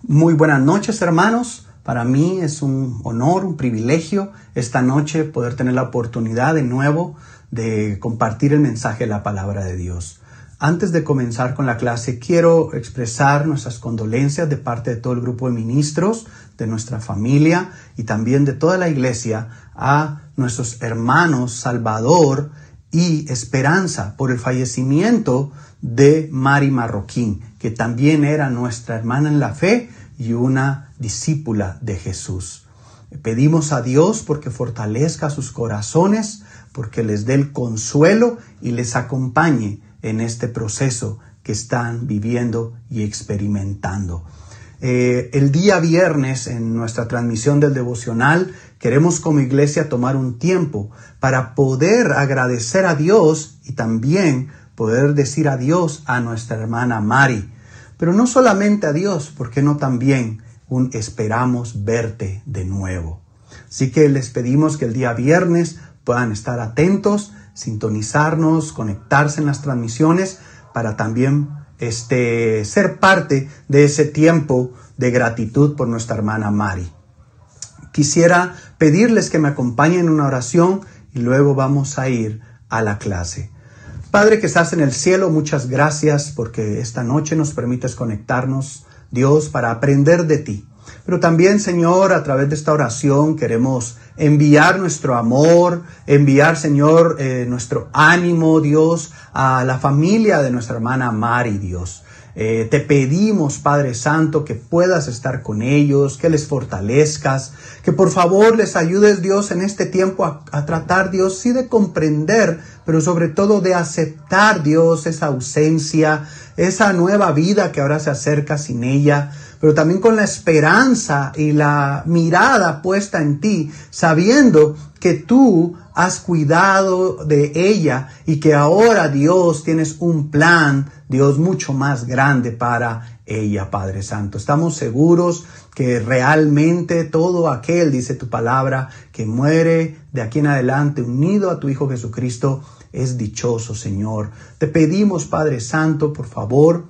Muy buenas noches, hermanos. Para mí es un honor, un privilegio esta noche poder tener la oportunidad de nuevo de compartir el mensaje de la palabra de Dios. Antes de comenzar con la clase, quiero expresar nuestras condolencias de parte de todo el grupo de ministros, de nuestra familia y también de toda la iglesia a nuestros hermanos Salvador y Esperanza por el fallecimiento de Mari Marroquín, que también era nuestra hermana en la fe y una discípula de Jesús. Pedimos a Dios porque fortalezca sus corazones, porque les dé el consuelo y les acompañe en este proceso que están viviendo y experimentando. El día viernes, en nuestra transmisión del devocional, queremos como iglesia tomar un tiempo para poder agradecer a Dios y también poder decir adiós a nuestra hermana Mari. Pero no solamente a Dios, ¿por qué no también esperamos verte de nuevo? Así que les pedimos que el día viernes puedan estar atentos, sintonizarnos, conectarse en las transmisiones para también ser parte de ese tiempo de gratitud por nuestra hermana Mari. Quisiera pedirles que me acompañen en una oración y luego vamos a ir a la clase. Padre que estás en el cielo, muchas gracias porque esta noche nos permites conectarnos, Dios, para aprender de ti. Pero también, Señor, a través de esta oración queremos enviar nuestro amor, enviar, Señor, nuestro ánimo, Dios, a la familia de nuestra hermana Mari, Dios. Te pedimos, Padre Santo, que puedas estar con ellos, que les fortalezcas, que por favor les ayudes, Dios, en este tiempo a tratar, Dios, sí de comprender, pero sobre todo de aceptar, Dios, esa ausencia, esa nueva vida que ahora se acerca sin ella, pero también con la esperanza y la mirada puesta en ti, sabiendo que tú has cuidado de ella y que ahora, Dios, tienes un plan, Dios, mucho más grande para ella, Padre Santo. Estamos seguros que realmente todo aquel, dice tu palabra, que muere de aquí en adelante unido a tu Hijo Jesucristo, es dichoso, Señor. Te pedimos, Padre Santo, por favor,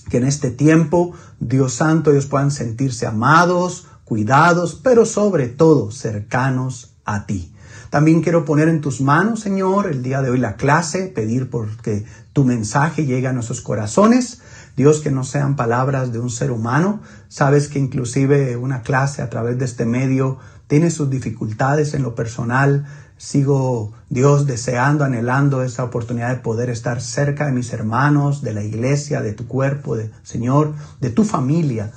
que en este tiempo, Dios Santo, ellos puedan sentirse amados, cuidados, pero sobre todo cercanos a ti. También quiero poner en tus manos, Señor, el día de hoy la clase, pedir porque tu mensaje llegue a nuestros corazones. Dios, que no sean palabras de un ser humano. Sabes que inclusive una clase a través de este medio tiene sus dificultades en lo personal. Sigo, Dios, deseando, anhelando esa oportunidad de poder estar cerca de mis hermanos, de la iglesia, de tu cuerpo, Señor, de tu familia.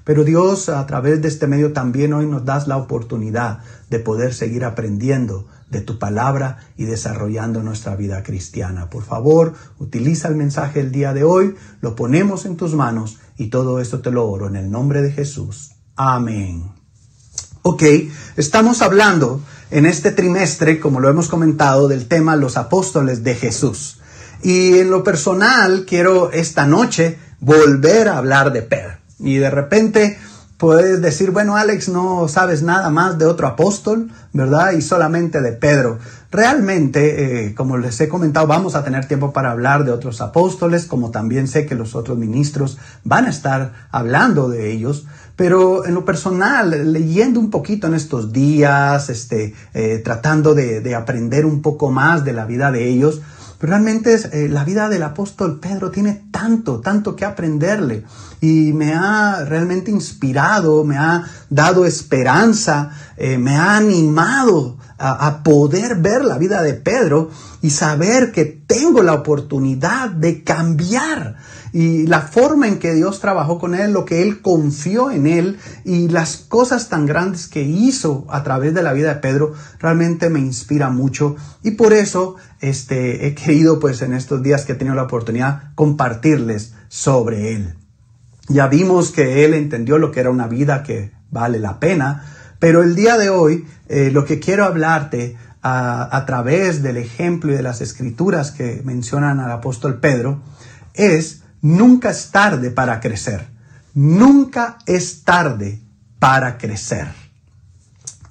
Pero Dios, a través de este medio también hoy nos das la oportunidad de poder seguir aprendiendo de tu palabra y desarrollando nuestra vida cristiana. Por favor, utiliza el mensaje del día de hoy, lo ponemos en tus manos y todo esto te lo oro en el nombre de Jesús. Amén. Ok, estamos hablando en este trimestre, como lo hemos comentado, del tema los apóstoles de Jesús. Y en lo personal, quiero esta noche volver a hablar de Pedro. Y de repente puedes decir, bueno, Alex, no sabes nada más de otro apóstol, ¿verdad? Y solamente de Pedro. Realmente, como les he comentado, vamos a tener tiempo para hablar de otros apóstoles, como también sé que los otros ministros van a estar hablando de ellos. Pero en lo personal, leyendo un poquito en estos días, tratando de aprender un poco más de la vida de ellos, realmente la vida del apóstol Pedro tiene tanto que aprenderle y me ha realmente inspirado, me ha dado esperanza, me ha animado a poder ver la vida de Pedro y saber que tengo la oportunidad de cambiar y la forma en que Dios trabajó con él, lo que él confió en él y las cosas tan grandes que hizo a través de la vida de Pedro realmente me inspira mucho y por eso he querido pues en estos días que he tenido la oportunidad compartirles sobre él. Ya vimos que él entendió lo que era una vida que vale la pena, pero el día de hoy lo que quiero hablarte a través del ejemplo y de las escrituras que mencionan al apóstol Pedro es: nunca es tarde para crecer. Nunca es tarde para crecer.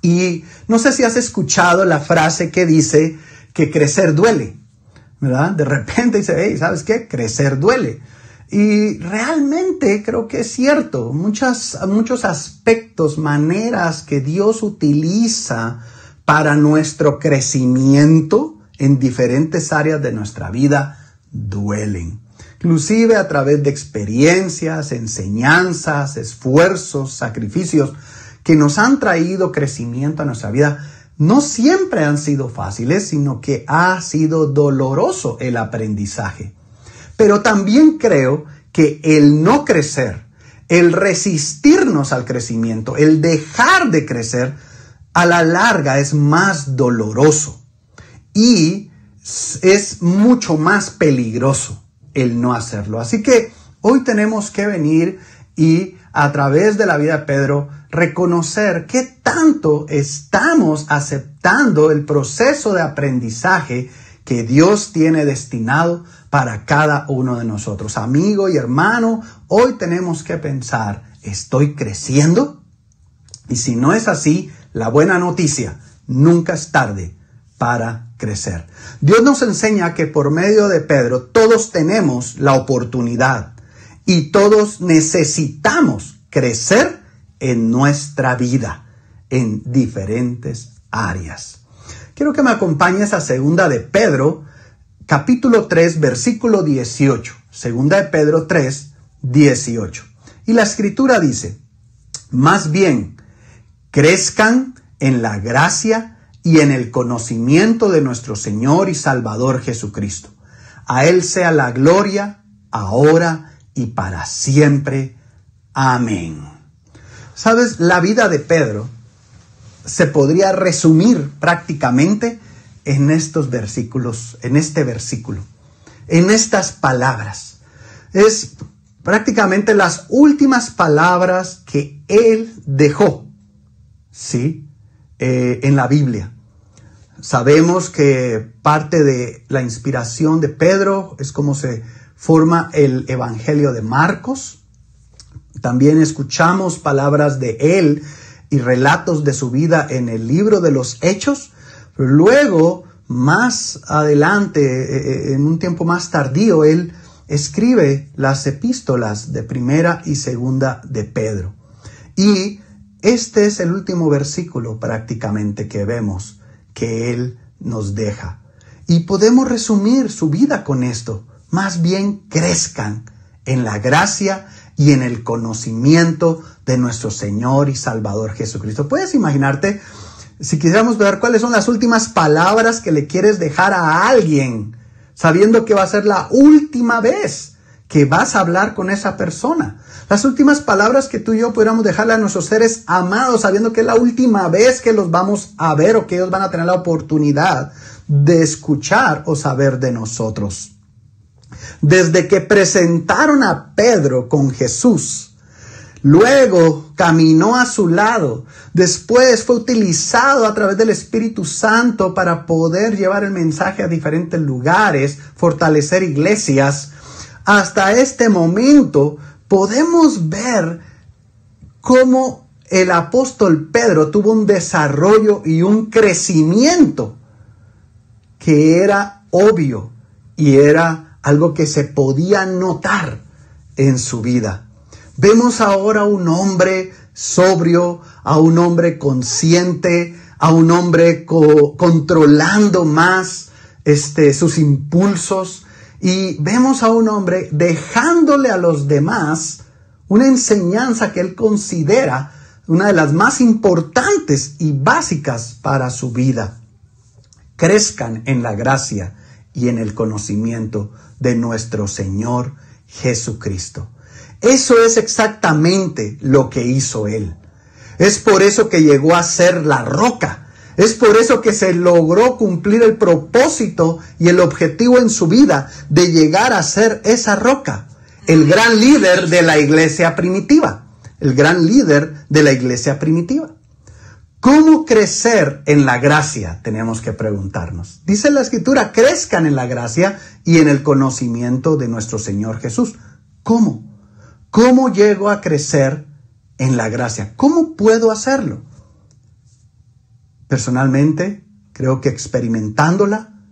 Y no sé si has escuchado la frase que dice que crecer duele, ¿verdad? De repente dice, hey, ¿sabes qué? Crecer duele. Y realmente creo que es cierto. Muchos aspectos, maneras que Dios utiliza para nuestro crecimiento en diferentes áreas de nuestra vida duelen. Inclusive a través de experiencias, enseñanzas, esfuerzos, sacrificios que nos han traído crecimiento a nuestra vida, no siempre han sido fáciles, sino que ha sido doloroso el aprendizaje. Pero también creo que el no crecer, el resistirnos al crecimiento, el dejar de crecer, a la larga es más doloroso y es mucho más peligroso el no hacerlo. Así que hoy tenemos que venir y a través de la vida de Pedro reconocer qué tanto estamos aceptando el proceso de aprendizaje que Dios tiene destinado para cada uno de nosotros. Amigo y hermano, hoy tenemos que pensar, ¿estoy creciendo? Y si no es así, la buena noticia, nunca es tarde para crecer. Dios nos enseña que por medio de Pedro todos tenemos la oportunidad y todos necesitamos crecer en nuestra vida, en diferentes áreas. Quiero que me acompañes a segunda de Pedro, capítulo 3, versículo 18. Segunda de Pedro 3, 18. Y la escritura dice, más bien, crezcan en la gracia y en el conocimiento de nuestro Señor y Salvador Jesucristo. A Él sea la gloria, ahora y para siempre. Amén. ¿Sabes? La vida de Pedro se podría resumir prácticamente en estos versículos, en este versículo, en estas palabras. Es prácticamente las últimas palabras que él dejó, ¿sí? En la Biblia. Sabemos que parte de la inspiración de Pedro es cómo se forma el Evangelio de Marcos. También escuchamos palabras de él y relatos de su vida en el libro de los Hechos. Pero luego, más adelante, en un tiempo más tardío, él escribe las epístolas de primera y segunda de Pedro. Y este es el último versículo prácticamente que vemos que él nos deja. Y podemos resumir su vida con esto. Más bien crezcan en la gracia y en el conocimiento de nuestro Señor y Salvador Jesucristo. ¿Puedes imaginarte, si quisiéramos ver cuáles son las últimas palabras que le quieres dejar a alguien, sabiendo que va a ser la última vez que vas a hablar con esa persona? Las últimas palabras que tú y yo pudiéramos dejarle a nuestros seres amados, sabiendo que es la última vez que los vamos a ver o que ellos van a tener la oportunidad de escuchar o saber de nosotros. Desde que presentaron a Pedro con Jesús, luego caminó a su lado, después fue utilizado a través del Espíritu Santo para poder llevar el mensaje a diferentes lugares, fortalecer iglesias. Hasta este momento podemos ver cómo el apóstol Pedro tuvo un desarrollo y un crecimiento que era obvio y era algo que se podía notar en su vida. Vemos ahora a un hombre sobrio, a un hombre consciente, a un hombre controlando más sus impulsos. Y vemos a un hombre dejándole a los demás una enseñanza que él considera una de las más importantes y básicas para su vida. Crezcan en la gracia y en el conocimiento de nuestro Señor Jesucristo. Eso es exactamente lo que hizo él. Es por eso que llegó a ser la roca. Es por eso que se logró cumplir el propósito y el objetivo en su vida de llegar a ser esa roca. El gran líder de la iglesia primitiva. El gran líder de la iglesia primitiva. ¿Cómo crecer en la gracia? Tenemos que preguntarnos. Dice la Escritura, crezcan en la gracia y en el conocimiento de nuestro Señor Jesús. ¿Cómo? ¿Cómo llego a crecer en la gracia? ¿Cómo puedo hacerlo? Personalmente, creo que experimentándola,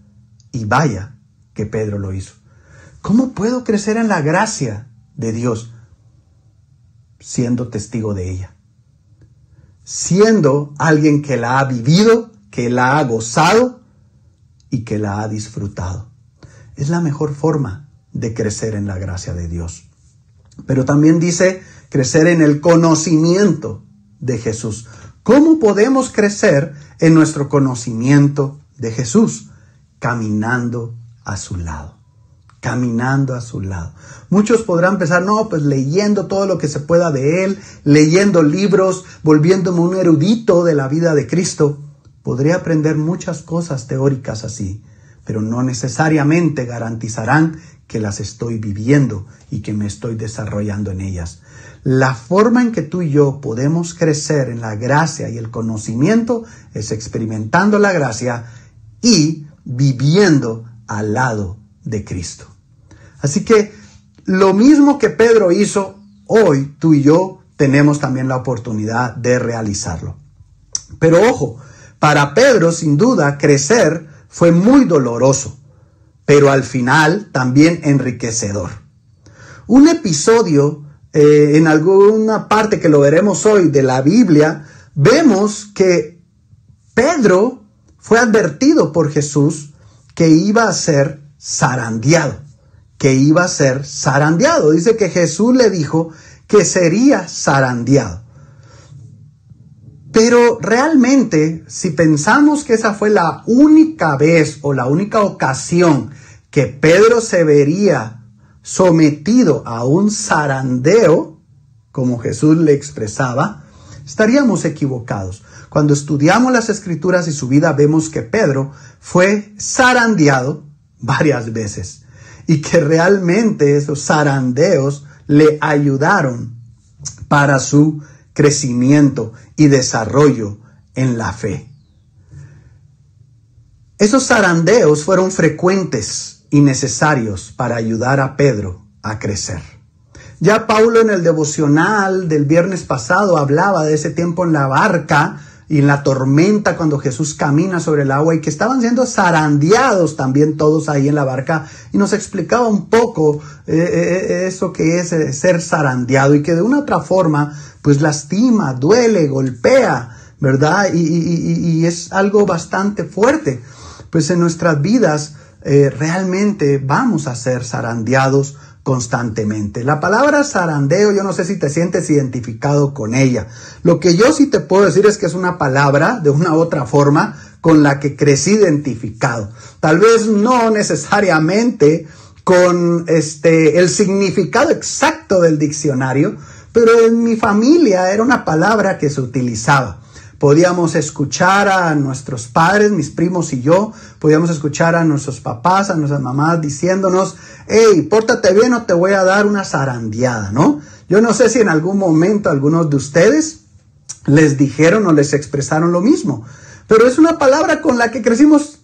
y vaya que Pedro lo hizo. ¿Cómo puedo crecer en la gracia de Dios, siendo testigo de ella, siendo alguien que la ha vivido, que la ha gozado y que la ha disfrutado. Es la mejor forma de crecer en la gracia de Dios. Pero también dice crecer en el conocimiento de Jesús. ¿Cómo podemos crecer en nuestro conocimiento de Jesús? Caminando a su lado. Caminando a su lado. Muchos podrán pensar, pues leyendo todo lo que se pueda de Él, leyendo libros, volviéndome un erudito de la vida de Cristo. Podría aprender muchas cosas teóricas así, pero no necesariamente garantizarán que las estoy viviendo y que me estoy desarrollando en ellas. La forma en que tú y yo podemos crecer en la gracia y el conocimiento es experimentando la gracia y viviendo al lado de Cristo. Así que lo mismo que Pedro hizo, hoy tú y yo tenemos también la oportunidad de realizarlo. Pero ojo, para Pedro sin duda crecer fue muy doloroso, pero al final también enriquecedor. Un episodio en alguna parte que lo veremos hoy de la Biblia, vemos que Pedro fue advertido por Jesús que iba a ser zarandeado, Dice que Jesús le dijo que sería zarandeado. Pero realmente, si pensamos que esa fue la única vez o la única ocasión que Pedro se vería sometido a un zarandeo, como Jesús le expresaba, estaríamos equivocados. Cuando estudiamos las Escrituras y su vida, vemos que Pedro fue zarandeado varias veces y que realmente esos zarandeos le ayudaron para su crecimiento y desarrollo en la fe. Esos zarandeos fueron frecuentes y necesarios para ayudar a Pedro a crecer. Ya Paulo en el devocional del viernes pasado hablaba de ese tiempo en la barca y en la tormenta cuando Jesús camina sobre el agua y que estaban siendo zarandeados también todos ahí en la barca, y nos explicaba un poco eso que es ser zarandeado y que de una u otra forma pues lastima, duele, golpea, ¿verdad? Y es algo bastante fuerte. Pues en nuestras vidas realmente vamos a ser zarandeados constantemente. La palabra zarandeo, yo no sé si te sientes identificado con ella. Lo que yo sí te puedo decir es que es una palabra de una u otra forma con la que crecí identificado. Tal vez no necesariamente con el significado exacto del diccionario, pero en mi familia era una palabra que se utilizaba. Podíamos escuchar a nuestros padres, mis primos y yo, podíamos escuchar a nuestros papás, a nuestras mamás diciéndonos, hey, pórtate bien o te voy a dar una zarandeada, ¿no? Yo no sé si en algún momento algunos de ustedes les dijeron o les expresaron lo mismo, pero es una palabra con la que crecimos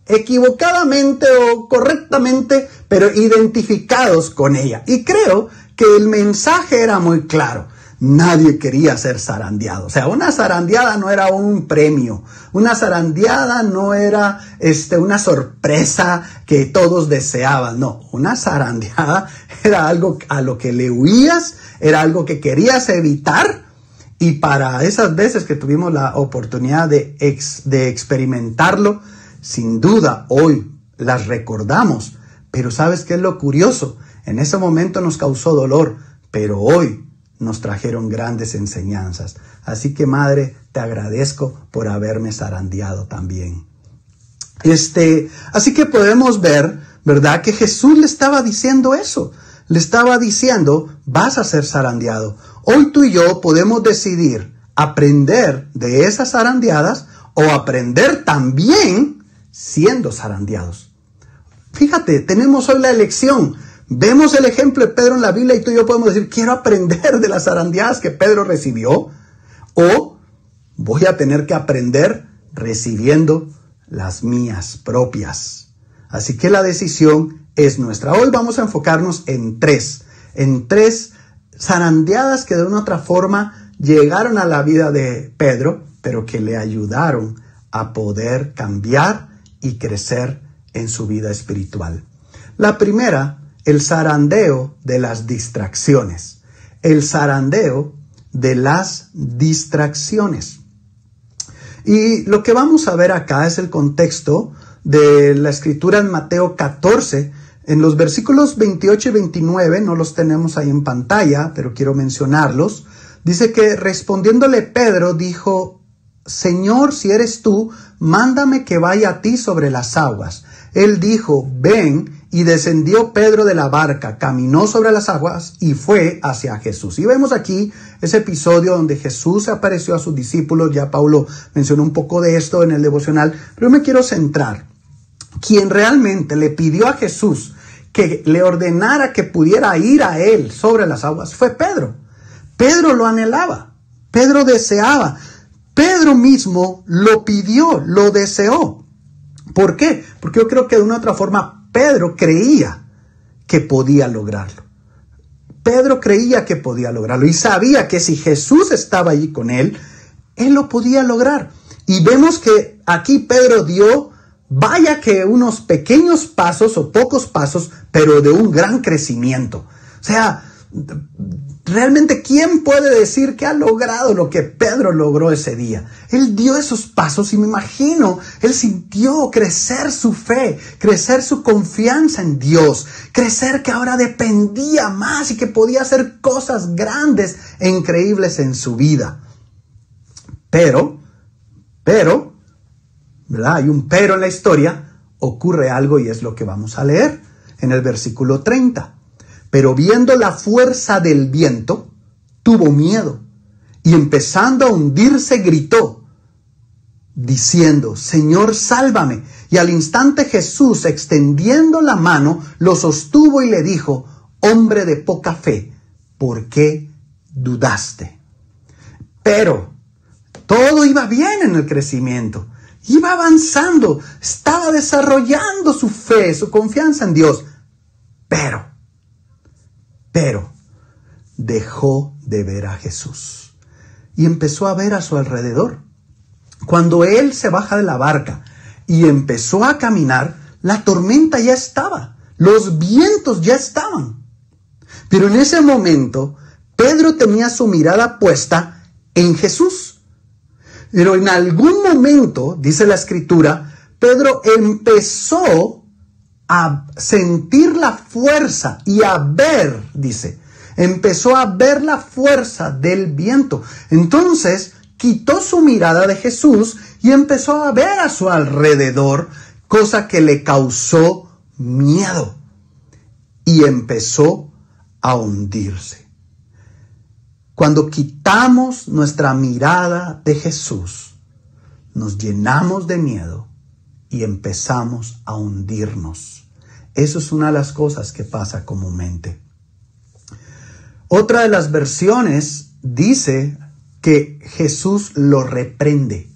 equivocadamente o correctamente, pero identificados con ella. Y creo que el mensaje era muy claro. Nadie quería ser zarandeado. O sea, una zarandeada no era un premio. Una zarandeada no era una sorpresa que todos deseaban. No, una zarandeada era algo a lo que le huías, era algo que querías evitar. Y para esas veces que tuvimos la oportunidad de experimentarlo, sin duda hoy las recordamos. Pero ¿sabes qué es lo curioso? En ese momento nos causó dolor, pero hoy nos trajeron grandes enseñanzas. Así que, Madre, te agradezco por haberme zarandeado también. Así que podemos ver, ¿verdad?, que Jesús le estaba diciendo eso. Le estaba diciendo, vas a ser zarandeado. Hoy tú y yo podemos decidir aprender de esas zarandeadas o aprender también siendo zarandeados. Fíjate, tenemos hoy la elección. Vemos el ejemplo de Pedro en la Biblia y tú y yo podemos decir, quiero aprender de las zarandeadas que Pedro recibió, o voy a tener que aprender recibiendo las mías propias. Así que la decisión es nuestra. Hoy vamos a enfocarnos en tres zarandeadas que de una u otra forma llegaron a la vida de Pedro, pero que le ayudaron a poder cambiar y crecer en su vida espiritual. La primera el zarandeo de las distracciones. El zarandeo de las distracciones. Y lo que vamos a ver acá es el contexto de la escritura en Mateo 14, en los versículos 28 y 29, no los tenemos ahí en pantalla, pero quiero mencionarlos. Dice que respondiéndole Pedro dijo: Señor, si eres tú, mándame que vaya a ti sobre las aguas. Él dijo: ven, y descendió Pedro de la barca, caminó sobre las aguas y fue hacia Jesús. Y vemos aquí ese episodio donde Jesús apareció a sus discípulos. Ya Pablo mencionó un poco de esto en el devocional, pero me quiero centrar. Quien realmente le pidió a Jesús que le ordenara que pudiera ir a él sobre las aguas fue Pedro. Pedro lo anhelaba, Pedro deseaba, Pedro mismo lo pidió, lo deseó. ¿Por qué? Porque yo creo que de una u otra forma Pedro creía que podía lograrlo. Pedro creía que podía lograrlo y sabía que si Jesús estaba allí con él, él lo podía lograr. Y vemos que aquí Pedro dio, vaya que unos pequeños pasos o pocos pasos, pero de un gran crecimiento. O sea, realmente, ¿quién puede decir que ha logrado lo que Pedro logró ese día? Él dio esos pasos y me imagino, él sintió crecer su fe, crecer su confianza en Dios, crecer que ahora dependía más y que podía hacer cosas grandes e increíbles en su vida. Pero, ¿verdad? Hay un pero en la historia, ocurre algo y es lo que vamos a leer en el versículo 30. Pero viendo la fuerza del viento, tuvo miedo y empezando a hundirse gritó, diciendo: Señor, sálvame. Y al instante Jesús, extendiendo la mano, lo sostuvo y le dijo: hombre de poca fe, ¿por qué dudaste? Pero todo iba bien en el crecimiento. Iba avanzando, estaba desarrollando su fe, su confianza en Dios. Pero dejó de ver a Jesús y empezó a ver a su alrededor. Cuando él se baja de la barca y empezó a caminar, la tormenta ya estaba, los vientos ya estaban. Pero en ese momento, Pedro tenía su mirada puesta en Jesús. Pero en algún momento, dice la Escritura, Pedro empezó a sentir la fuerza y a ver, dice, empezó a ver la fuerza del viento. Entonces quitó su mirada de Jesús y empezó a ver a su alrededor, cosa que le causó miedo y empezó a hundirse. Cuando quitamos nuestra mirada de Jesús, nos llenamos de miedo y empezamos a hundirnos. Eso es una de las cosas que pasa comúnmente. Otra de las versiones dice que Jesús lo reprende.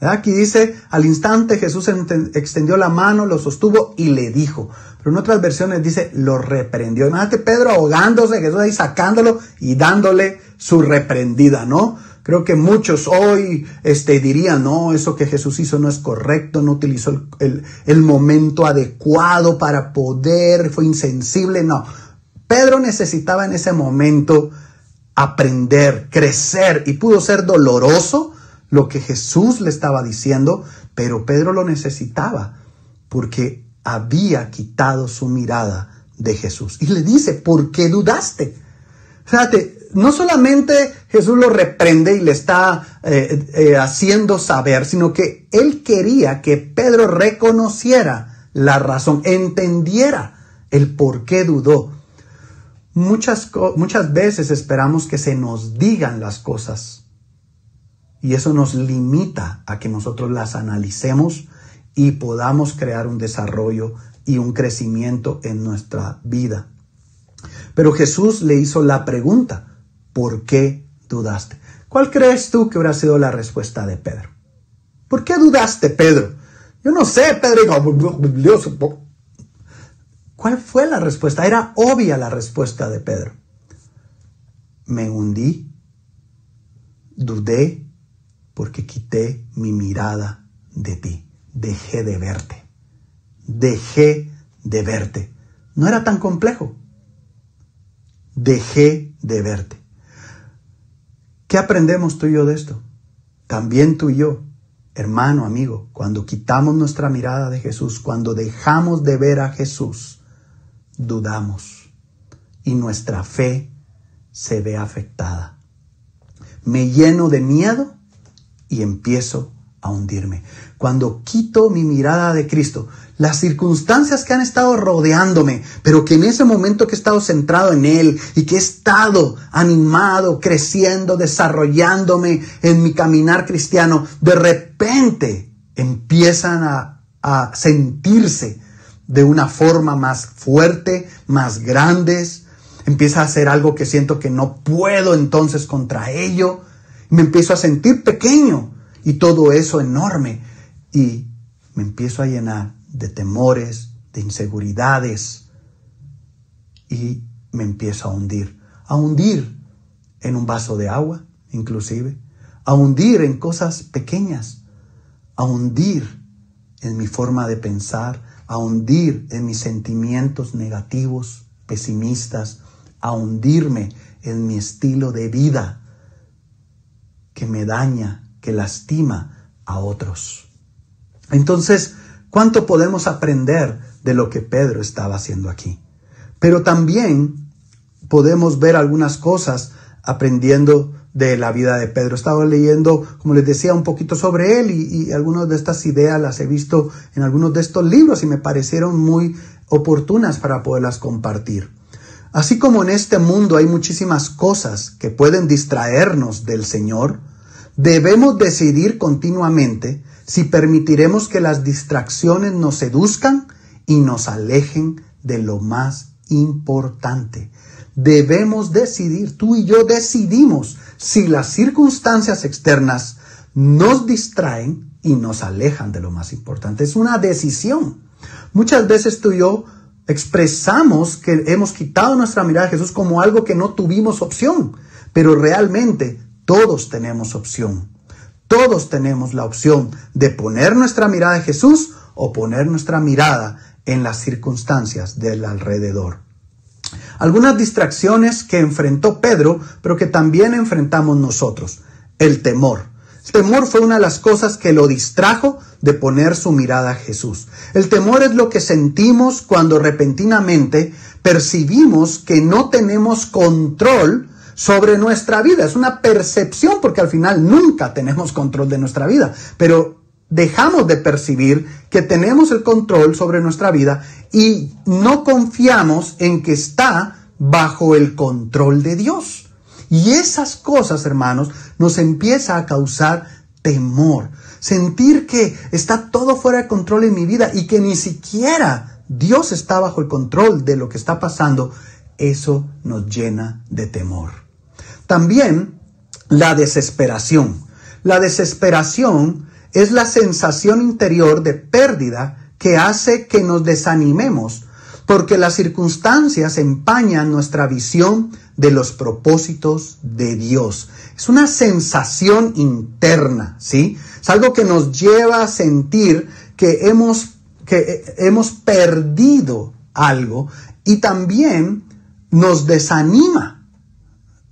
Aquí dice, al instante Jesús extendió la mano, lo sostuvo y le dijo. Pero en otras versiones dice, lo reprendió. Imagínate Pedro ahogándose, Jesús ahí sacándolo y dándole su reprendida, ¿no? Creo que muchos hoy dirían, no, eso que Jesús hizo no es correcto, no utilizó el momento adecuado para poder, fue insensible. No, Pedro necesitaba en ese momento aprender, crecer, y pudo ser doloroso lo que Jesús le estaba diciendo, pero Pedro lo necesitaba porque había quitado su mirada de Jesús. Y le dice, ¿por qué dudaste? Fíjate, no solamente Jesús lo reprende y le está haciendo saber, sino que él quería que Pedro reconociera la razón, entendiera el por qué dudó. Muchas veces esperamos que se nos digan las cosas y eso nos limita a que nosotros las analicemos y podamos crear un desarrollo y un crecimiento en nuestra vida. Pero Jesús le hizo la pregunta, ¿por qué dudaste? ¿Cuál crees tú que hubiera sido la respuesta de Pedro? ¿Por qué dudaste, Pedro? Yo no sé, Pedro. ¿Cuál fue la respuesta? Era obvia la respuesta de Pedro. Me hundí, dudé, porque quité mi mirada de ti. Dejé de verte. Dejé de verte. no era tan complejo. Dejé de verte. ¿Qué aprendemos tú y yo de esto? También tú y yo, hermano, amigo, cuando quitamos nuestra mirada de Jesús, cuando dejamos de ver a Jesús, dudamos y nuestra fe se ve afectada. Me lleno de miedo y empiezo a hundirme. Cuando quito mi mirada de Cristo, las circunstancias que han estado rodeándome, pero que en ese momento que he estado centrado en Él y que he estado animado, creciendo, desarrollándome en mi caminar cristiano, de repente empiezan a sentirse de una forma más fuerte, más grandes. Empieza a ser algo que siento que no puedo entonces contra ello. Me empiezo a sentir pequeño y todo eso enorme. Y me empiezo a llenar de temores, de inseguridades. Y me empiezo a hundir. A hundir en un vaso de agua, inclusive. A hundir en cosas pequeñas. A hundir en mi forma de pensar. A hundir en mis sentimientos negativos, pesimistas. A hundirme en mi estilo de vida que me daña, que lastima a otros. Entonces, ¿cuánto podemos aprender de lo que Pedro estaba haciendo aquí? Pero también podemos ver algunas cosas aprendiendo de la vida de Pedro. Estaba leyendo, como les decía, un poquito sobre él y algunas de estas ideas las he visto en algunos de estos libros y me parecieron muy oportunas para poderlas compartir. Así como en este mundo hay muchísimas cosas que pueden distraernos del Señor, debemos decidir continuamente si permitiremos que las distracciones nos seduzcan y nos alejen de lo más importante. Debemos decidir, tú y yo decidimos si las circunstancias externas nos distraen y nos alejan de lo más importante. Es una decisión. Muchas veces tú y yo expresamos que hemos quitado nuestra mirada de Jesús como algo que no tuvimos opción, pero realmente todos tenemos opción. Todos tenemos la opción de poner nuestra mirada en Jesús o poner nuestra mirada en las circunstancias del alrededor. Algunas distracciones que enfrentó Pedro, pero que también enfrentamos nosotros. El temor. El temor fue una de las cosas que lo distrajo de poner su mirada a Jesús. El temor es lo que sentimos cuando repentinamente percibimos que no tenemos control sobre nuestra vida. Es una percepción porque al final nunca tenemos control de nuestra vida, pero dejamos de percibir que tenemos el control sobre nuestra vida y no confiamos en que está bajo el control de Dios. Y esas cosas, hermanos, nos empieza a causar temor. Sentir que está todo fuera de control en mi vida y que ni siquiera Dios está bajo el control de lo que está pasando, eso nos llena de temor. También la desesperación. La desesperación es la sensación interior de pérdida que hace que nos desanimemos porque las circunstancias empañan nuestra visión de los propósitos de Dios. Es una sensación interna, ¿sí? Es algo que nos lleva a sentir que hemos perdido algo y también nos desanima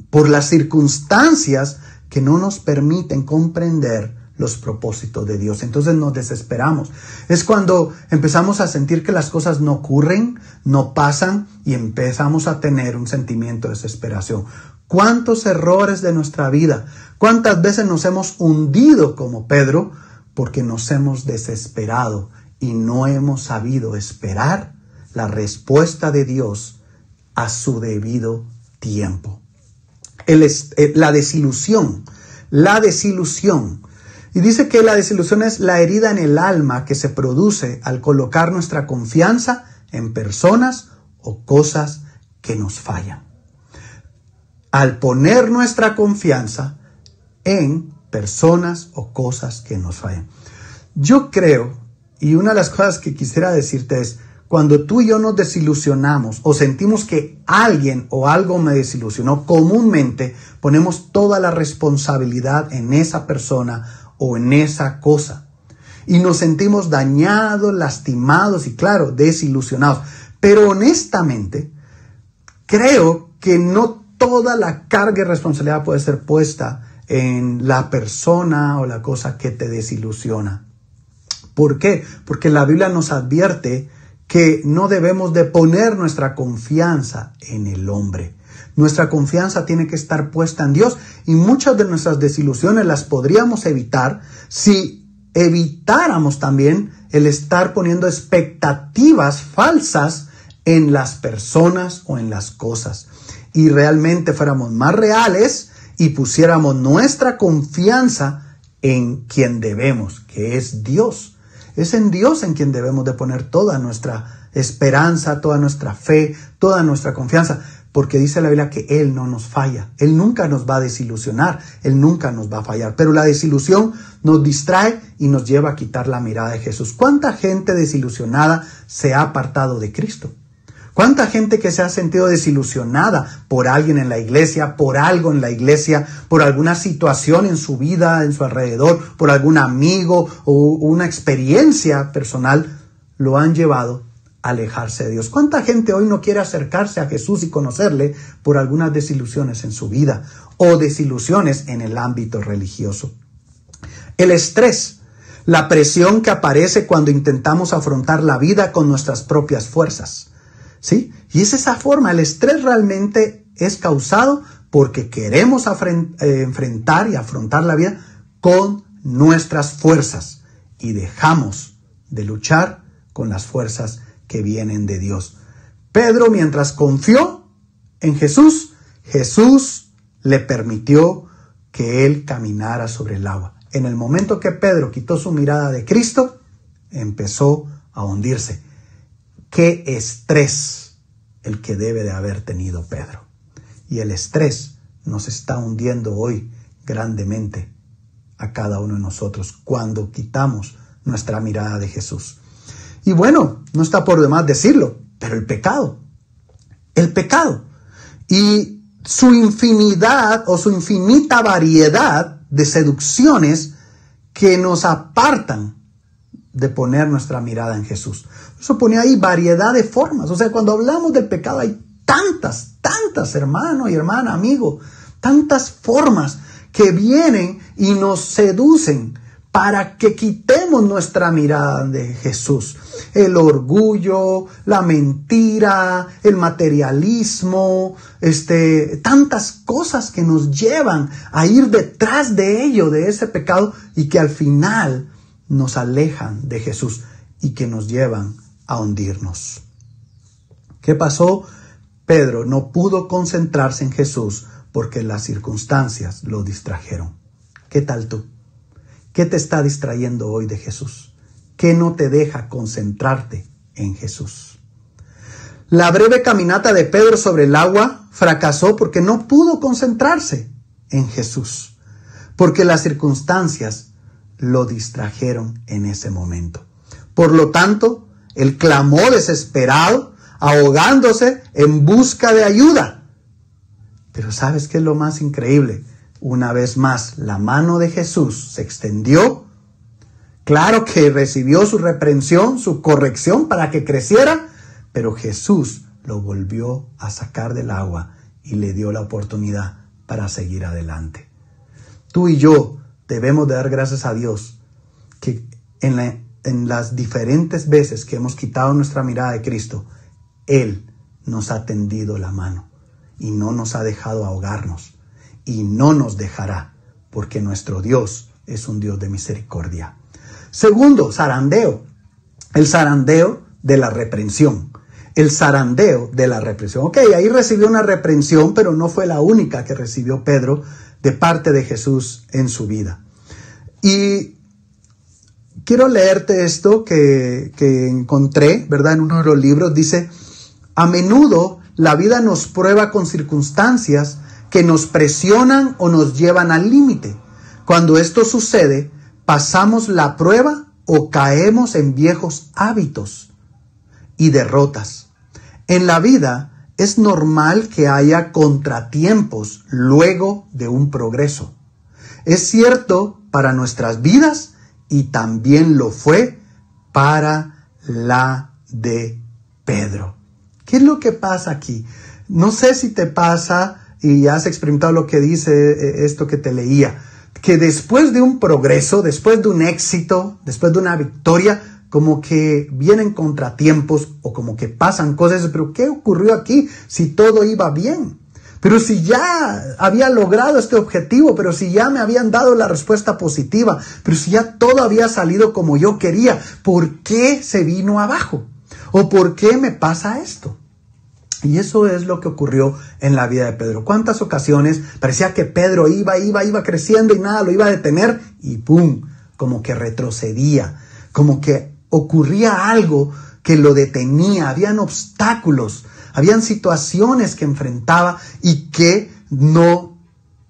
por las circunstancias que no nos permiten comprender los propósitos de Dios. Entonces nos desesperamos. Es cuando empezamos a sentir que las cosas no ocurren, no pasan y empezamos a tener un sentimiento de desesperación. ¿Cuántos errores de nuestra vida? ¿Cuántas veces nos hemos hundido como Pedro? Porque nos hemos desesperado y no hemos sabido esperar la respuesta de Dios a su debido tiempo. La desilusión. Y dice que la desilusión es la herida en el alma que se produce al colocar nuestra confianza en personas o cosas que nos fallan. Al poner nuestra confianza en personas o cosas que nos fallan. Yo creo, y una de las cosas que quisiera decirte es, cuando tú y yo nos desilusionamos o sentimos que alguien o algo me desilusionó, comúnmente ponemos toda la responsabilidad en esa persona o en esa cosa. Y nos sentimos dañados, lastimados y claro, desilusionados. Pero honestamente, creo que no toda la carga y responsabilidad puede ser puesta en la persona o la cosa que te desilusiona. ¿Por qué? Porque la Biblia nos advierte que no debemos de poner nuestra confianza en el hombre. Nuestra confianza tiene que estar puesta en Dios, y muchas de nuestras desilusiones las podríamos evitar si evitáramos también el estar poniendo expectativas falsas en las personas o en las cosas, y realmente fuéramos más reales y pusiéramos nuestra confianza en quien debemos, que es Dios. Es en Dios en quien debemos de poner toda nuestra esperanza, toda nuestra fe, toda nuestra confianza, porque dice la Biblia que Él no nos falla. Él nunca nos va a desilusionar, Él nunca nos va a fallar. Pero la desilusión nos distrae y nos lleva a quitar la mirada de Jesús. ¿Cuánta gente desilusionada se ha apartado de Cristo? ¿Cuánta gente que se ha sentido desilusionada por alguien en la iglesia, por algo en la iglesia, por alguna situación en su vida, en su alrededor, por algún amigo o una experiencia personal, lo han llevado a alejarse de Dios? ¿Cuánta gente hoy no quiere acercarse a Jesús y conocerle por algunas desilusiones en su vida o desilusiones en el ámbito religioso? El estrés, la presión que aparece cuando intentamos afrontar la vida con nuestras propias fuerzas. ¿Sí? Y es esa forma, el estrés realmente es causado porque queremos enfrentar y afrontar la vida con nuestras fuerzas y dejamos de luchar con las fuerzas que vienen de Dios. Pedro, mientras confió en Jesús, Jesús le permitió que él caminara sobre el agua. En el momento que Pedro quitó su mirada de Cristo, empezó a hundirse. ¡Qué estrés el que debe de haber tenido Pedro! Y el estrés nos está hundiendo hoy grandemente a cada uno de nosotros cuando quitamos nuestra mirada de Jesús. Y bueno, no está por demás decirlo, pero el pecado y su infinidad o su infinita variedad de seducciones que nos apartan de poner nuestra mirada en Jesús. Eso pone ahí variedad de formas. O sea, cuando hablamos del pecado hay tantas, hermano y hermana, amigo, tantas formas que vienen y nos seducen para que quitemos nuestra mirada de Jesús. El orgullo, la mentira, el materialismo, tantas cosas que nos llevan a ir detrás de ello, de ese pecado, y que al final nos alejan de Jesús y que nos llevan a hundirnos. ¿Qué pasó? Pedro no pudo concentrarse en Jesús porque las circunstancias lo distrajeron. ¿Qué tal tú? ¿Qué te está distrayendo hoy de Jesús? ¿Qué no te deja concentrarte en Jesús? La breve caminata de Pedro sobre el agua fracasó porque no pudo concentrarse en Jesús, porque las circunstancias lo distrajeron en ese momento. Por lo tanto, él clamó desesperado, ahogándose en busca de ayuda. Pero ¿sabes qué es lo más increíble? Una vez más, la mano de Jesús se extendió. Claro que recibió su reprensión, su corrección para que creciera, pero Jesús lo volvió a sacar del agua y le dio la oportunidad para seguir adelante. Tú y yo debemos de dar gracias a Dios que en las diferentes veces que hemos quitado nuestra mirada de Cristo, Él nos ha tendido la mano y no nos ha dejado ahogarnos y no nos dejará, porque nuestro Dios es un Dios de misericordia. Segundo, zarandeo. El zarandeo de la reprensión. El zarandeo de la reprensión. Ok, ahí recibió una reprensión, pero no fue la única que recibió Pedro de parte de Jesús en su vida. Y quiero leerte esto que encontré, ¿verdad? En uno de los libros dice: a menudo la vida nos prueba con circunstancias que nos presionan o nos llevan al límite. Cuando esto sucede, pasamos la prueba o caemos en viejos hábitos y derrotas. En la vida es normal que haya contratiempos luego de un progreso. Es cierto para nuestras vidas y también lo fue para la de Pedro. ¿Qué es lo que pasa aquí? No sé si te pasa y has experimentado lo que dice esto que te leía, que después de un progreso, después de un éxito, después de una victoria, como que vienen contratiempos o como que pasan cosas, pero ¿qué ocurrió aquí si todo iba bien? Pero si ya había logrado este objetivo, pero si ya me habían dado la respuesta positiva, pero si ya todo había salido como yo quería, ¿por qué se vino abajo? ¿O por qué me pasa esto? Y eso es lo que ocurrió en la vida de Pedro. ¿Cuántas ocasiones parecía que Pedro iba creciendo y nada lo iba a detener? Y ¡pum! Como que retrocedía, como que ocurría algo que lo detenía, habían obstáculos, habían situaciones que enfrentaba y que no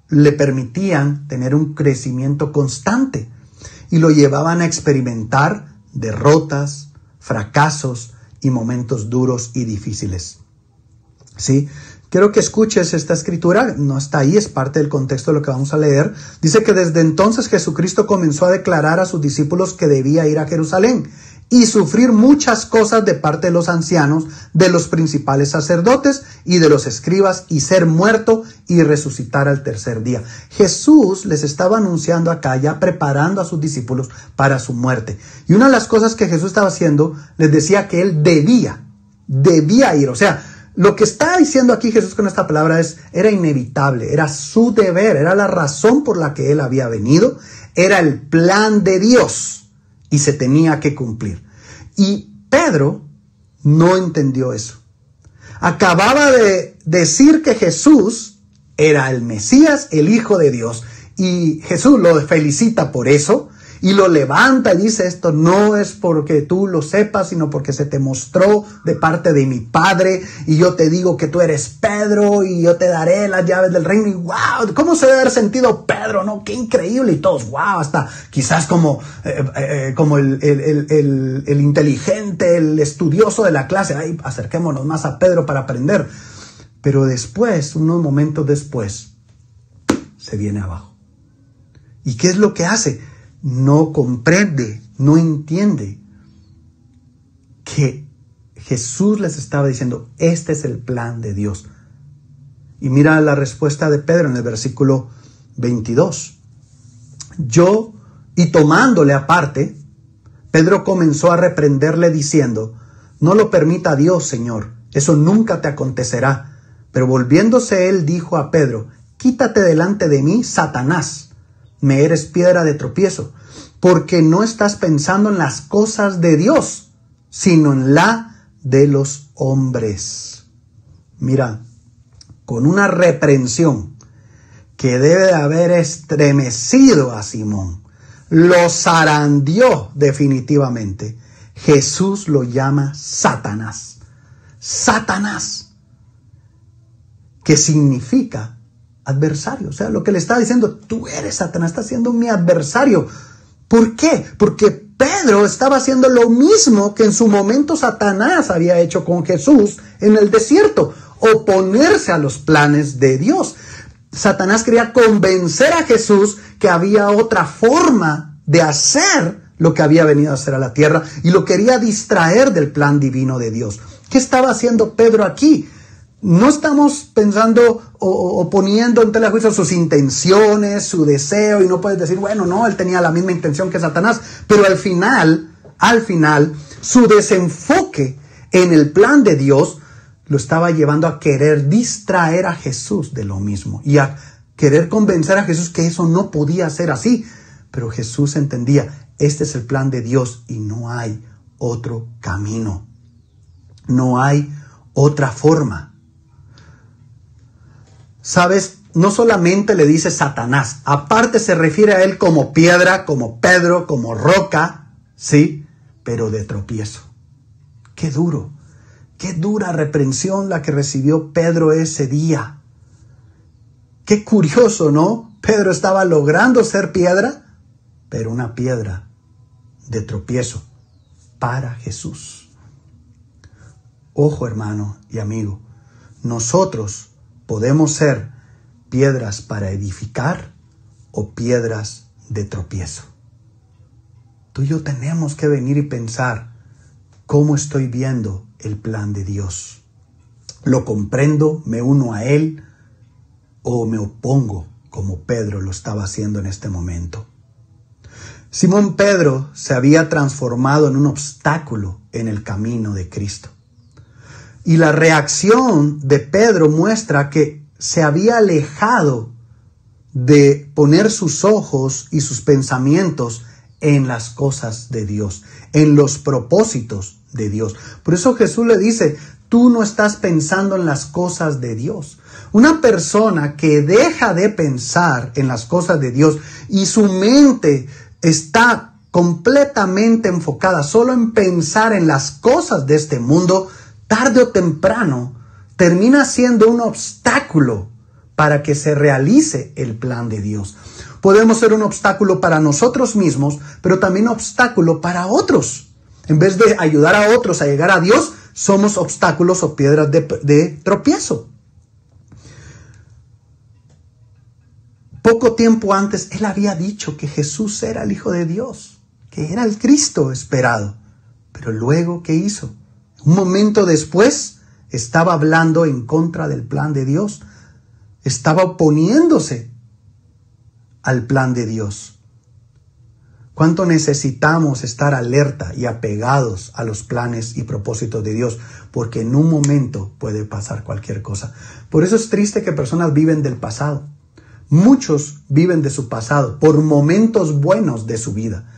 le permitían tener un crecimiento constante y lo llevaban a experimentar derrotas, fracasos y momentos duros y difíciles. ¿Sí? Quiero que escuches esta escritura, no está ahí, es parte del contexto de lo que vamos a leer. Dice que desde entonces Jesucristo comenzó a declarar a sus discípulos que debía ir a Jerusalén y sufrir muchas cosas de parte de los ancianos, de los principales sacerdotes y de los escribas, y ser muerto y resucitar al tercer día. Jesús les estaba anunciando acá, ya preparando a sus discípulos para su muerte. Y una de las cosas que Jesús estaba haciendo, les decía que él debía ir. O sea, lo que está diciendo aquí Jesús con esta palabra era inevitable, era su deber, era la razón por la que él había venido, era el plan de Dios y se tenía que cumplir. Y Pedro no entendió eso. Acababa de decir que Jesús era el Mesías, el Hijo de Dios, y Jesús lo felicita por eso. Y lo levanta y dice, esto no es porque tú lo sepas, sino porque se te mostró de parte de mi Padre. Y yo te digo que tú eres Pedro y yo te daré las llaves del reino. Y wow, ¿cómo se debe haber sentido Pedro? ¿No? Qué increíble. Y todos, wow, hasta quizás como el inteligente, el estudioso de la clase. Ay, acerquémonos más a Pedro para aprender. Pero después, unos momentos después, se viene abajo. ¿Y qué es lo que hace? No comprende, no entiende que Jesús les estaba diciendo, este es el plan de Dios. Y mira la respuesta de Pedro en el versículo 22. Y tomándole aparte, Pedro comenzó a reprenderle diciendo, no lo permita Dios, Señor, eso nunca te acontecerá. Pero volviéndose él dijo a Pedro, quítate delante de mí, Satanás. Me eres piedra de tropiezo, porque no estás pensando en las cosas de Dios, sino en la de los hombres. Mira, con una reprensión que debe de haber estremecido a Simón, lo zarandeó definitivamente. Jesús lo llama Satanás. Satanás, que significa adversario. O sea, lo que le está diciendo, tú eres Satanás, estás siendo mi adversario. ¿Por qué? Porque Pedro estaba haciendo lo mismo que en su momento Satanás había hecho con Jesús en el desierto, oponerse a los planes de Dios. Satanás quería convencer a Jesús que había otra forma de hacer lo que había venido a hacer a la tierra y lo quería distraer del plan divino de Dios. ¿Qué estaba haciendo Pedro aquí? No estamos pensando o poniendo en tela de juicio sus intenciones, su deseo, y no puedes decir, bueno, no, él tenía la misma intención que Satanás, pero al final, su desenfoque en el plan de Dios lo estaba llevando a querer distraer a Jesús de lo mismo y a querer convencer a Jesús que eso no podía ser así. Pero Jesús entendía, este es el plan de Dios y no hay otro camino, no hay otra forma. ¿Sabes? No solamente le dice Satanás, aparte se refiere a él como piedra, como Pedro, como roca, ¿sí? Pero de tropiezo. Qué duro, qué dura reprensión la que recibió Pedro ese día. Qué curioso, ¿no? Pedro estaba logrando ser piedra, pero una piedra de tropiezo para Jesús. Ojo, hermano y amigo, nosotros podemos ser piedras para edificar o piedras de tropiezo. Tú y yo tenemos que venir y pensar cómo estoy viendo el plan de Dios. lo comprendo, me uno a él o me opongo como Pedro lo estaba haciendo en este momento. Simón Pedro se había transformado en un obstáculo en el camino de Cristo. Y la reacción de Pedro muestra que se había alejado de poner sus ojos y sus pensamientos en las cosas de Dios, en los propósitos de Dios. Por eso Jesús le dice, tú no estás pensando en las cosas de Dios. Una persona que deja de pensar en las cosas de Dios y su mente está completamente enfocada solo en pensar en las cosas de este mundo, tarde o temprano termina siendo un obstáculo para que se realice el plan de Dios. Podemos ser un obstáculo para nosotros mismos, pero también un obstáculo para otros. En vez de ayudar a otros a llegar a Dios, somos obstáculos o piedras de tropiezo. Poco tiempo antes, él había dicho que Jesús era el Hijo de Dios, que era el Cristo esperado. Pero luego, ¿qué hizo? Un momento después, estaba hablando en contra del plan de Dios. Estaba oponiéndose al plan de Dios. ¿Cuánto necesitamos estar alerta y apegados a los planes y propósitos de Dios? Porque en un momento puede pasar cualquier cosa. Por eso es triste que personas viven del pasado. Muchos viven de su pasado por momentos buenos de su vida.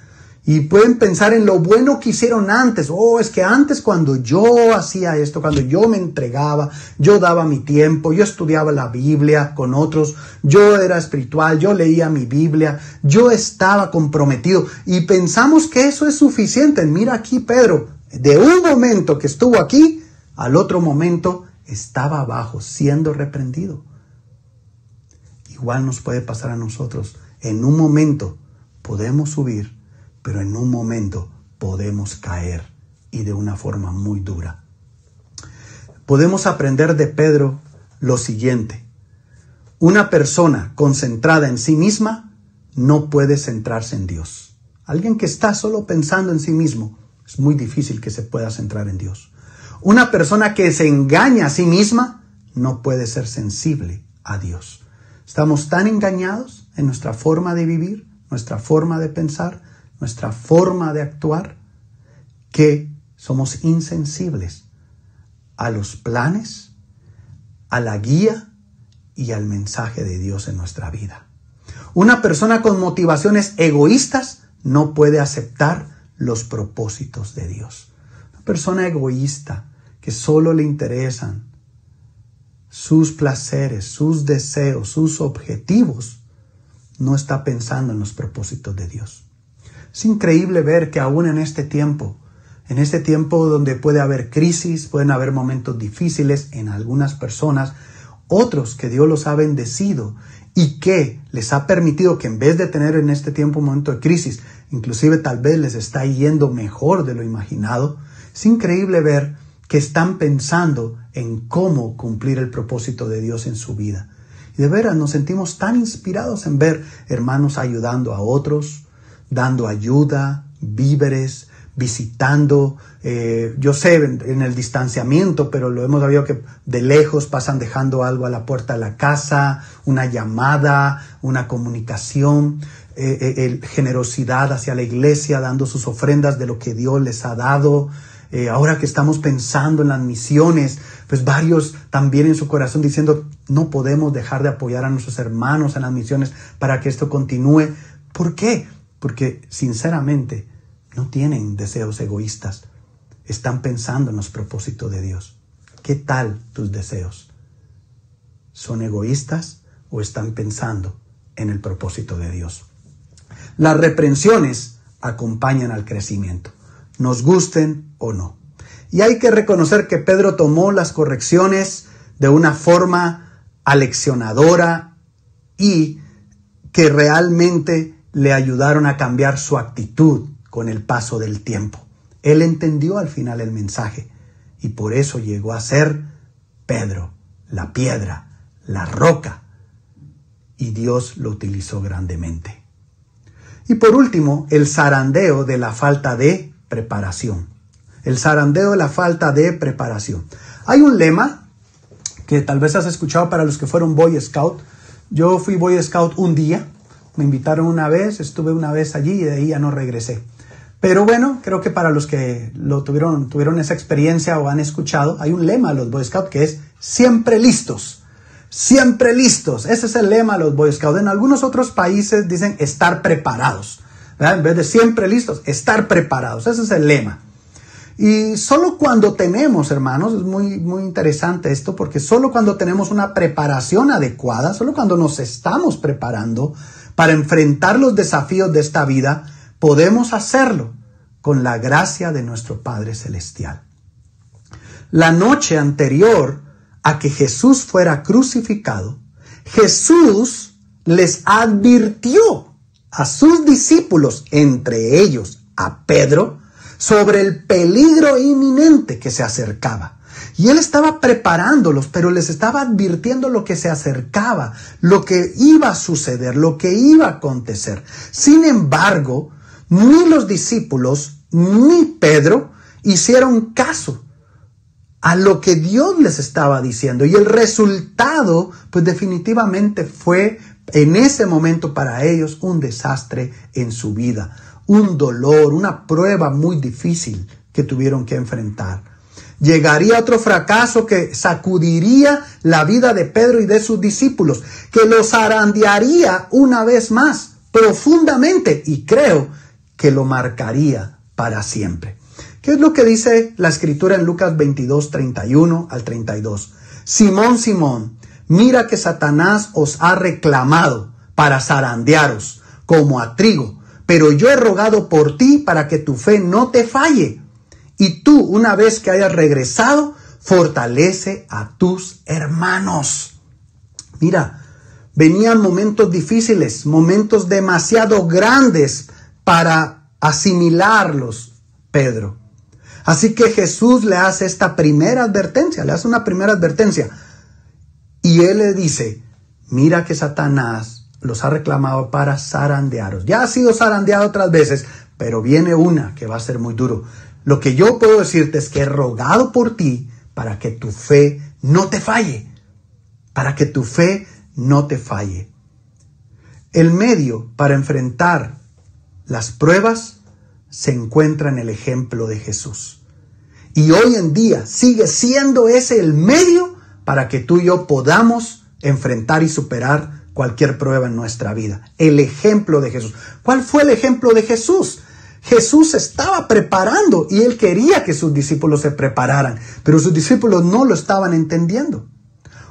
Y pueden pensar en lo bueno que hicieron antes. Oh, es que antes cuando yo hacía esto, cuando yo me entregaba, yo daba mi tiempo, yo estudiaba la Biblia con otros, yo era espiritual, yo leía mi Biblia, yo estaba comprometido. Y pensamos que eso es suficiente. Mira aquí Pedro, de un momento que estuvo aquí, al otro momento estaba abajo, siendo reprendido. Igual nos puede pasar a nosotros. En un momento podemos subir, pero en un momento podemos caer y de una forma muy dura. Podemos aprender de Pedro lo siguiente. Una persona concentrada en sí misma no puede centrarse en Dios. Alguien que está solo pensando en sí mismo, es muy difícil que se pueda centrar en Dios. Una persona que se engaña a sí misma no puede ser sensible a Dios. Estamos tan engañados en nuestra forma de vivir, nuestra forma de pensar, nuestra forma de actuar, que somos insensibles a los planes, a la guía y al mensaje de Dios en nuestra vida. Una persona con motivaciones egoístas no puede aceptar los propósitos de Dios. Una persona egoísta que solo le interesan sus placeres, sus deseos, sus objetivos, no está pensando en los propósitos de Dios. Es increíble ver que aún en este tiempo donde puede haber crisis, pueden haber momentos difíciles en algunas personas, otros que Dios los ha bendecido y que les ha permitido que en vez de tener en este tiempo un momento de crisis, inclusive tal vez les está yendo mejor de lo imaginado. Es increíble ver que están pensando en cómo cumplir el propósito de Dios en su vida. Y de veras nos sentimos tan inspirados en ver hermanos ayudando a otros, dando ayuda, víveres, visitando. Yo sé en el distanciamiento, pero lo hemos sabido que de lejos pasan dejando algo a la puerta de la casa, una llamada, una comunicación, generosidad hacia la iglesia, dando sus ofrendas de lo que Dios les ha dado. Ahora que estamos pensando en las misiones, pues varios también en su corazón diciendo, no podemos dejar de apoyar a nuestros hermanos en las misiones para que esto continúe. ¿Por qué? Porque sinceramente no tienen deseos egoístas. Están pensando en los propósitos de Dios. ¿Qué tal tus deseos? ¿Son egoístas o están pensando en el propósito de Dios? Las reprensiones acompañan al crecimiento, nos gusten o no. Y hay que reconocer que Pedro tomó las correcciones de una forma aleccionadora y que realmente le ayudaron a cambiar su actitud con el paso del tiempo. Él entendió al final el mensaje y por eso llegó a ser Pedro, la piedra, la roca, y Dios lo utilizó grandemente. Y por último, el zarandeo de la falta de preparación. El zarandeo de la falta de preparación. Hay un lema que tal vez has escuchado para los que fueron Boy Scout. Yo fui Boy Scout un día, me invitaron una vez, estuve una vez allí y de ahí ya no regresé. Pero bueno, creo que para los que lo tuvieron esa experiencia o han escuchado, hay un lema de los Boy Scouts que es siempre listos. Siempre listos. Ese es el lema de los Boy Scouts. En algunos otros países dicen estar preparados, ¿verdad? En vez de siempre listos, estar preparados. Ese es el lema. Y solo cuando tenemos, hermanos, es muy interesante esto, porque solo cuando tenemos una preparación adecuada, solo cuando nos estamos preparando para enfrentar los desafíos de esta vida, podemos hacerlo con la gracia de nuestro Padre Celestial. La noche anterior a que Jesús fuera crucificado, Jesús les advirtió a sus discípulos, entre ellos a Pedro, sobre el peligro inminente que se acercaba. Y él estaba preparándolos, pero les estaba advirtiendo lo que se acercaba, lo que iba a suceder, lo que iba a acontecer. Sin embargo, ni los discípulos ni Pedro hicieron caso a lo que Dios les estaba diciendo. Y el resultado, pues definitivamente fue en ese momento para ellos un desastre en su vida, un dolor, una prueba muy difícil que tuvieron que enfrentar. Llegaría otro fracaso que sacudiría la vida de Pedro y de sus discípulos, que los zarandearía una vez más profundamente, y creo que lo marcaría para siempre. ¿Qué es lo que dice la Escritura en Lucas 22, 31 al 32? Simón, Simón, mira que Satanás os ha reclamado para zarandearos como a trigo, pero yo he rogado por ti para que tu fe no te falle. Y tú, una vez que hayas regresado, fortalece a tus hermanos. Mira, venían momentos difíciles, momentos demasiado grandes para asimilarlos, Pedro. Así que Jesús le hace esta primera advertencia, le hace una primera advertencia. Y él le dice, mira que Satanás los ha reclamado para zarandearos. Ya ha sido zarandeado otras veces, pero viene una que va a ser muy duro. Lo que yo puedo decirte es que he rogado por ti para que tu fe no te falle. Para que tu fe no te falle. El medio para enfrentar las pruebas se encuentra en el ejemplo de Jesús. Y hoy en día sigue siendo ese el medio para que tú y yo podamos enfrentar y superar cualquier prueba en nuestra vida. El ejemplo de Jesús. ¿Cuál fue el ejemplo de Jesús? Jesús estaba preparando y él quería que sus discípulos se prepararan, pero sus discípulos no lo estaban entendiendo.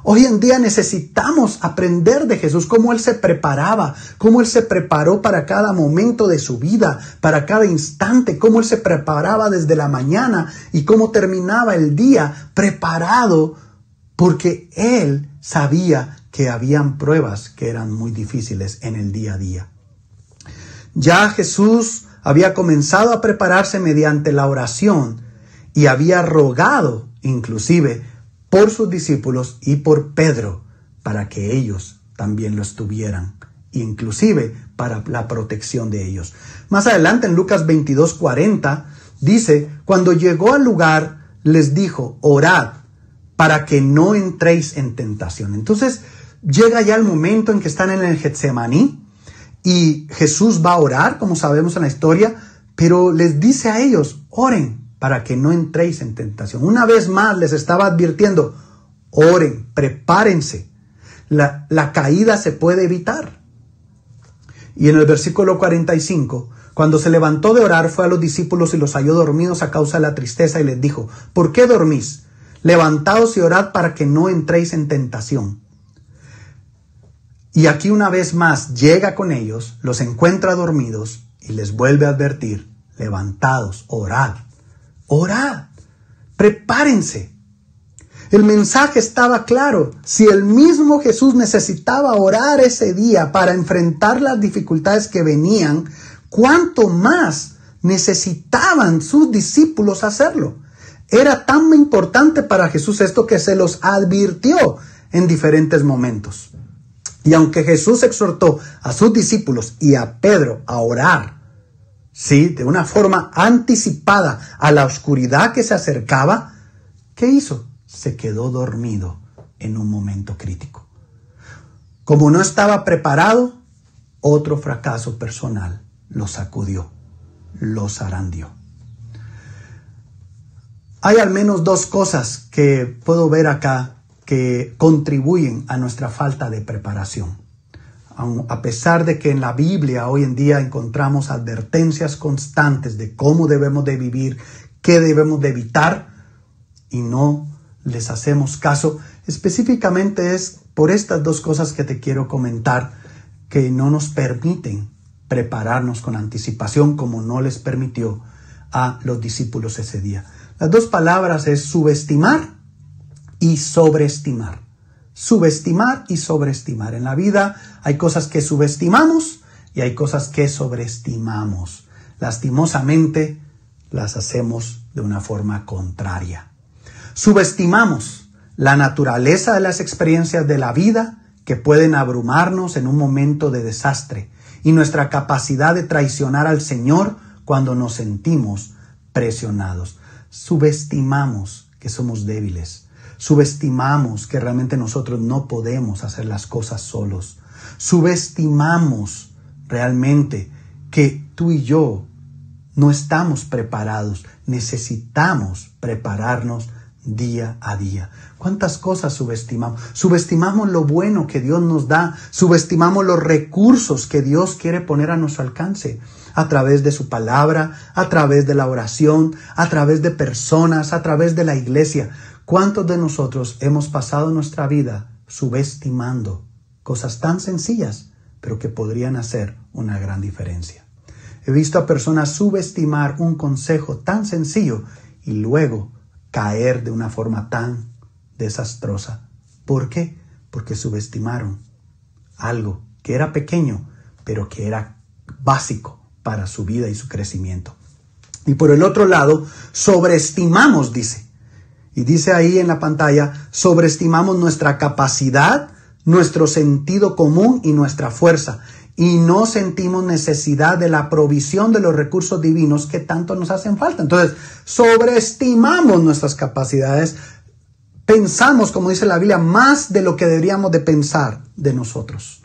Hoy en día necesitamos aprender de Jesús, cómo él se preparaba, cómo él se preparó para cada momento de su vida, para cada instante, cómo él se preparaba desde la mañana y cómo terminaba el día preparado, porque él sabía que habían pruebas que eran muy difíciles en el día a día. Ya Jesús había comenzado a prepararse mediante la oración y había rogado inclusive por sus discípulos y por Pedro para que ellos también lo estuvieran, inclusive para la protección de ellos. Más adelante en Lucas 22:40 dice, cuando llegó al lugar les dijo, orad para que no entréis en tentación. Entonces llega ya el momento en que están en el Getsemaní y Jesús va a orar, como sabemos en la historia, pero les dice a ellos, oren para que no entréis en tentación. Una vez más les estaba advirtiendo, oren, prepárense. La caída se puede evitar. Y en el versículo 45, cuando se levantó de orar, fue a los discípulos y los halló dormidos a causa de la tristeza y les dijo, ¿por qué dormís? Levantaos y orad para que no entréis en tentación. Y aquí una vez más llega con ellos, los encuentra dormidos y les vuelve a advertir, levantaos, orad. Orad, prepárense. El mensaje estaba claro. Si el mismo Jesús necesitaba orar ese día para enfrentar las dificultades que venían, ¿cuánto más necesitaban sus discípulos hacerlo? Era tan importante para Jesús esto que se los advirtió en diferentes momentos. Y aunque Jesús exhortó a sus discípulos y a Pedro a orar, sí, de una forma anticipada a la oscuridad que se acercaba, ¿qué hizo? Se quedó dormido en un momento crítico. Como no estaba preparado, otro fracaso personal lo sacudió, lo zarandeó. Hay al menos dos cosas que puedo ver acá que contribuyen a nuestra falta de preparación. A pesar de que en la Biblia hoy en día encontramos advertencias constantes de cómo debemos de vivir, qué debemos de evitar, y no les hacemos caso, específicamente es por estas dos cosas que te quiero comentar que no nos permiten prepararnos con anticipación como no les permitió a los discípulos ese día. Las dos palabras es subestimar y sobreestimar. Subestimar y sobreestimar. En la vida hay cosas que subestimamos y hay cosas que sobreestimamos. Lastimosamente las hacemos de una forma contraria. Subestimamos la naturaleza de las experiencias de la vida que pueden abrumarnos en un momento de desastre y nuestra capacidad de traicionar al Señor cuando nos sentimos presionados. Subestimamos que somos débiles. Subestimamos que realmente nosotros no podemos hacer las cosas solos. Subestimamos realmente que tú y yo no estamos preparados. Necesitamos prepararnos día a día. ¿Cuántas cosas subestimamos? Subestimamos lo bueno que Dios nos da. Subestimamos los recursos que Dios quiere poner a nuestro alcance. A través de su palabra, a través de la oración, a través de personas, a través de la iglesia. ¿Cuántos de nosotros hemos pasado nuestra vida subestimando cosas tan sencillas, pero que podrían hacer una gran diferencia? He visto a personas subestimar un consejo tan sencillo y luego caer de una forma tan desastrosa. ¿Por qué? Porque subestimaron algo que era pequeño, pero que era básico para su vida y su crecimiento. Y por el otro lado, sobreestimamos, dice. Y dice ahí en la pantalla, sobreestimamos nuestra capacidad, nuestro sentido común y nuestra fuerza. Y no sentimos necesidad de la provisión de los recursos divinos que tanto nos hacen falta. Entonces, sobreestimamos nuestras capacidades. Pensamos, como dice la Biblia, más de lo que deberíamos de pensar de nosotros.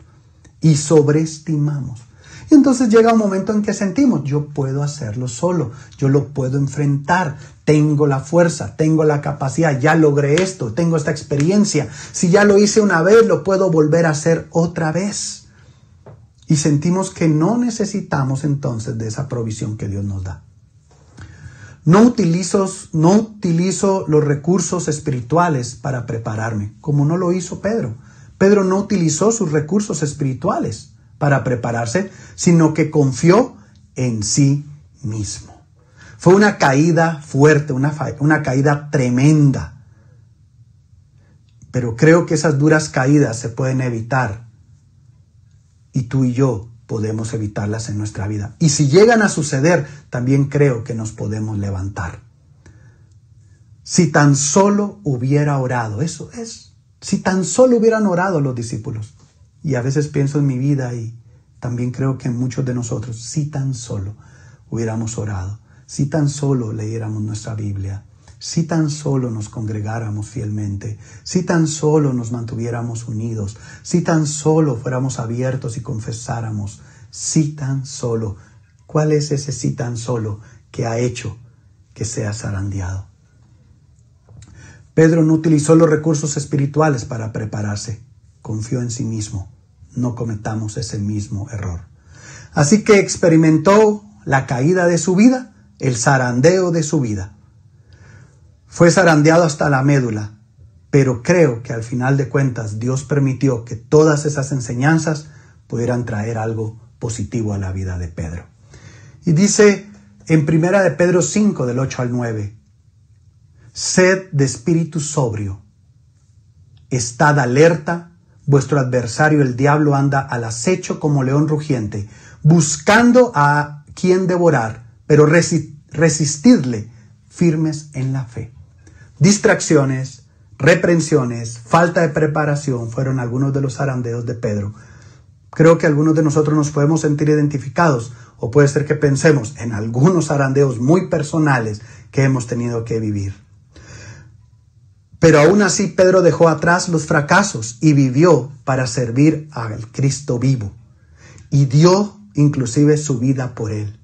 Y sobreestimamos. Y entonces llega un momento en que sentimos, yo puedo hacerlo solo, yo lo puedo enfrentar, tengo la fuerza, tengo la capacidad, ya logré esto, tengo esta experiencia. Si ya lo hice una vez, lo puedo volver a hacer otra vez. Y sentimos que no necesitamos entonces de esa provisión que Dios nos da. No utilizo los recursos espirituales para prepararme, como no lo hizo Pedro. Pedro no utilizó sus recursos espirituales para prepararse, sino que confió en sí mismo. Fue una caída fuerte, una caída tremenda. Pero creo que esas duras caídas se pueden evitar y tú y yo podemos evitarlas en nuestra vida. Y si llegan a suceder, también creo que nos podemos levantar. Si tan solo hubiera orado, eso es. Si tan solo hubieran orado los discípulos. Y a veces pienso en mi vida y también creo que en muchos de nosotros, si tan solo hubiéramos orado, si tan solo leyéramos nuestra Biblia, si tan solo nos congregáramos fielmente, si tan solo nos mantuviéramos unidos, si tan solo fuéramos abiertos y confesáramos, si tan solo. ¿Cuál es ese si tan solo que ha hecho que sea zarandeado? Pedro no utilizó los recursos espirituales para prepararse, confió en sí mismo. No cometamos ese mismo error. Así que experimentó la caída de su vida, el zarandeo de su vida. Fue zarandeado hasta la médula, pero creo que al final de cuentas Dios permitió que todas esas enseñanzas pudieran traer algo positivo a la vida de Pedro. Y dice en 1 de Pedro 5, del 8 al 9, sed de espíritu sobrio, estad alerta. Vuestro adversario, el diablo, anda al acecho como león rugiente, buscando a quien devorar, pero resistidle firmes en la fe. Distracciones, reprensiones, falta de preparación fueron algunos de los zarandeos de Pedro. Creo que algunos de nosotros nos podemos sentir identificados, o puede ser que pensemos en algunos zarandeos muy personales que hemos tenido que vivir. Pero aún así Pedro dejó atrás los fracasos y vivió para servir al Cristo vivo. Y dio inclusive su vida por él.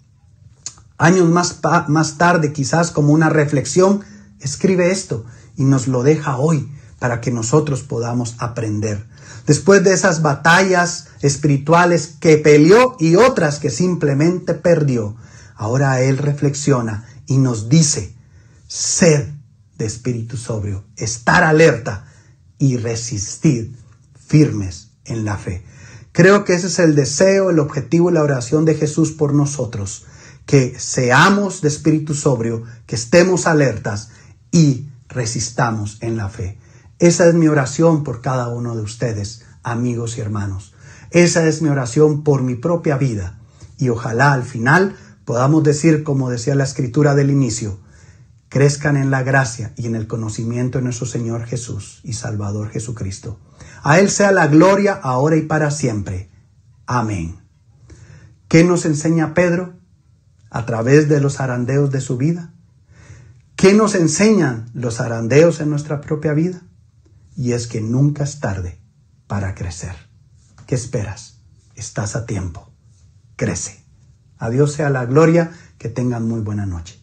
Años más tarde, quizás como una reflexión, escribe esto y nos lo deja hoy para que nosotros podamos aprender. Después de esas batallas espirituales que peleó y otras que simplemente perdió, ahora él reflexiona y nos dice: sed de espíritu sobrio, estar alerta y resistir firmes en la fe. Creo que ese es el deseo, el objetivo y la oración de Jesús por nosotros, que seamos de espíritu sobrio, que estemos alertas y resistamos en la fe. Esa es mi oración por cada uno de ustedes, amigos y hermanos. Esa es mi oración por mi propia vida. Y ojalá al final podamos decir, como decía la escritura del inicio: crezcan en la gracia y en el conocimiento de nuestro Señor Jesús y Salvador Jesucristo. A Él sea la gloria ahora y para siempre. Amén. ¿Qué nos enseña Pedro a través de los zarandeos de su vida? ¿Qué nos enseñan los zarandeos en nuestra propia vida? Y es que nunca es tarde para crecer. ¿Qué esperas? Estás a tiempo. Crece. A Dios sea la gloria. Que tengan muy buena noche.